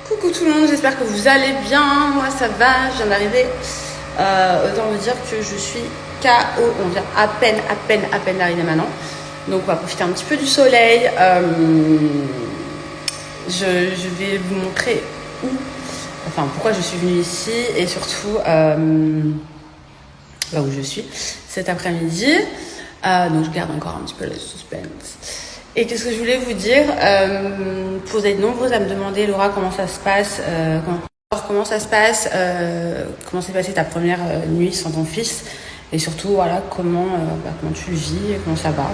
Coucou tout le monde, j'espère que vous allez bien. Moi ça va, je viens d'arriver. Autant vous dire que je suis KO. On vient à peine d'arriver maintenant. Donc on va profiter un petit peu du soleil. Je vais vous montrer pourquoi je suis venue ici et surtout là où je suis cet après-midi. Donc je garde encore un petit peu le suspense. Et qu'est-ce que je voulais vous dire, vous êtes nombreux à me demander, Laura, comment ça se passe, comment s'est passée ta première nuit sans ton fils, et surtout voilà comment tu le vis, comment ça va.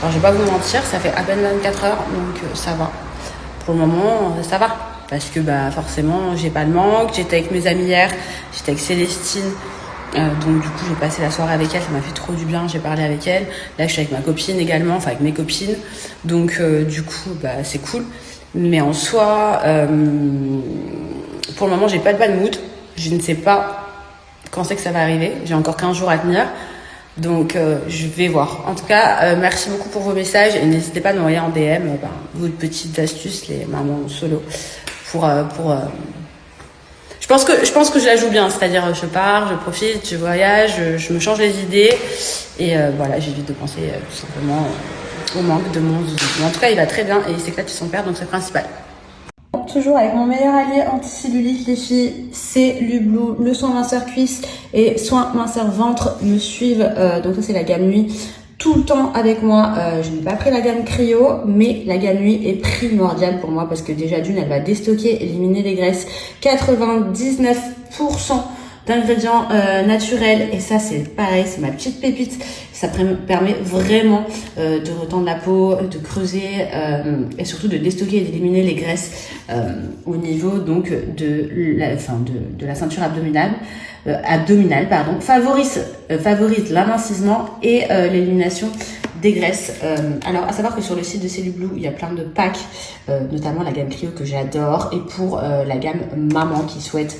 Alors je vais pas vous mentir, ça fait à peine 24 heures, donc ça va. Pour le moment, ça va, parce que forcément j'ai pas le manque. J'étais avec mes amis hier, j'étais avec Célestine. Donc du coup j'ai passé la soirée avec elle, ça m'a fait trop du bien, j'ai parlé avec elle. Là je suis avec ma copine également, enfin avec mes copines. Donc du coup c'est cool. Mais en soi, pour le moment j'ai pas de bad mood. Je ne sais pas quand c'est que ça va arriver. J'ai encore 15 jours à tenir. Donc je vais voir. En tout cas, merci beaucoup pour vos messages. Et n'hésitez pas à m'envoyer en DM vos petites astuces, les mamans solo, pour je pense que je la joue bien, c'est-à-dire je pars, je profite, je voyage, je me change les idées et voilà, j'évite de penser tout simplement au manque de mon zouzou. Mais en tout cas, il va très bien et il s'éclate sur son père, donc c'est le principal. Toujours avec mon meilleur allié anti-cellulite, les filles, c'est Lublou, le soin minceur cuisse et soin minceur ventre me suivent. Donc ça c'est la gamme nuit. Tout le temps avec moi, je n'ai pas pris la gamme cryo, mais la gamme nuit est primordiale pour moi parce que déjà d'une, elle va déstocker, éliminer les graisses, 99% d'ingrédients naturels, et ça c'est pareil, c'est ma petite pépite. Ça permet vraiment de retendre la peau, de creuser et surtout de déstocker et d'éliminer les graisses au niveau donc de la ceinture abdominale. Favorise l'amincissement et l'élimination des graisses. Alors à savoir que sur le site de Cellublue il y a plein de packs, notamment la gamme Clio que j'adore, et pour la gamme maman qui souhaite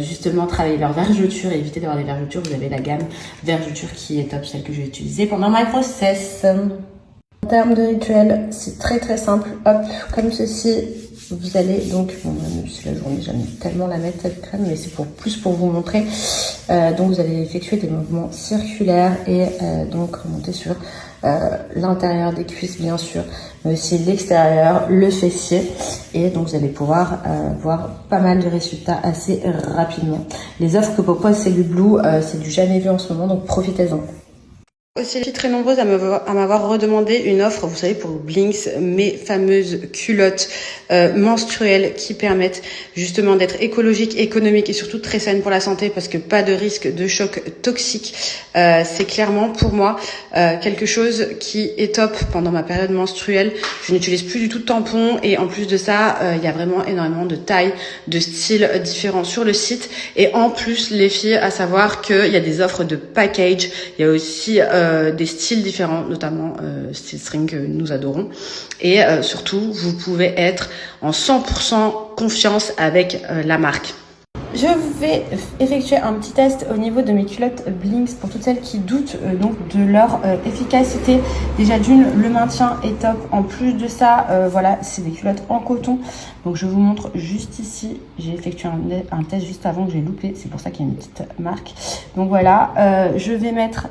justement travailler leur vergeture et éviter d'avoir des vergetures, vous avez la gamme vergeture qui est top, celle que je vais utiliser pendant ma grossesse. En termes de rituel, c'est très très simple. Hop, comme ceci. Vous allez donc, même si la journée j'aime tellement la mettre cette crème, mais c'est plus pour vous montrer. Donc vous allez effectuer des mouvements circulaires et donc remonter sur l'intérieur des cuisses bien sûr, mais aussi l'extérieur, le fessier, et donc vous allez pouvoir voir pas mal de résultats assez rapidement. Les offres que propose Cellublue, c'est du jamais vu en ce moment, donc profitez-en. Aussi, je suis très nombreuse à m'avoir redemandé une offre, vous savez, pour Blinks, mes fameuses culottes menstruelles qui permettent justement d'être écologiques, économiques et surtout très saines pour la santé, parce que pas de risque de choc toxique. C'est clairement pour moi quelque chose qui est top pendant ma période menstruelle. Je n'utilise plus du tout de tampons et en plus de ça, il y a vraiment énormément de tailles, de styles différents sur le site. Et en plus, les filles, à savoir qu'il y a des offres de package, il y a aussi des styles différents, notamment style string que nous adorons, et surtout vous pouvez être en 100% confiance avec la marque. Je vais effectuer un petit test au niveau de mes culottes Blinks pour toutes celles qui doutent donc de leur efficacité. Déjà d'une, le maintien est top. En plus de ça, voilà, c'est des culottes en coton. Donc je vous montre juste ici. J'ai effectué un test juste avant que j'ai loupé. C'est pour ça qu'il y a une petite marque. Donc voilà, je vais mettre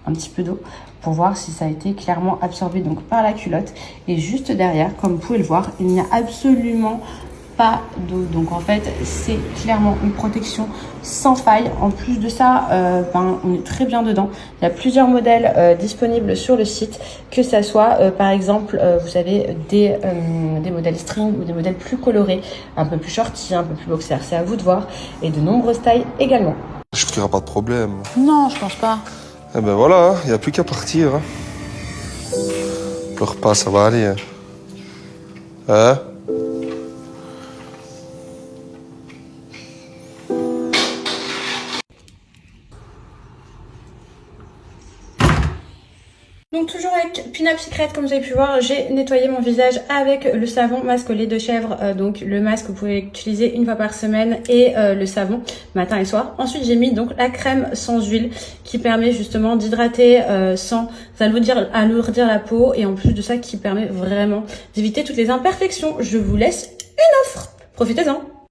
un petit peu d'eau pour voir si ça a été clairement absorbé donc par la culotte. Et juste derrière, comme vous pouvez le voir, il n'y a absolument pas d'eau. Donc en fait, c'est clairement une protection sans faille. En plus de ça, on est très bien dedans. Il y a plusieurs modèles disponibles sur le site, que ça soit par exemple, vous savez, des modèles string ou des modèles plus colorés, un peu plus shorty, un peu plus boxer. C'est à vous de voir. Et de nombreuses tailles également. Je qu'il n'y aura pas de problème. Non, je pense pas. Eh ben voilà, il n'y a plus qu'à partir. Le repas, ça va aller. Hein? Donc toujours avec Pin Up Secret, comme vous avez pu voir, j'ai nettoyé mon visage avec le savon masque au lait de chèvre. Donc le masque vous pouvez utiliser une fois par semaine et le savon matin et soir. Ensuite j'ai mis donc la crème sans huile qui permet justement d'hydrater sans alourdir la peau, et en plus de ça qui permet vraiment d'éviter toutes les imperfections. Je vous laisse une offre. Profitez-en.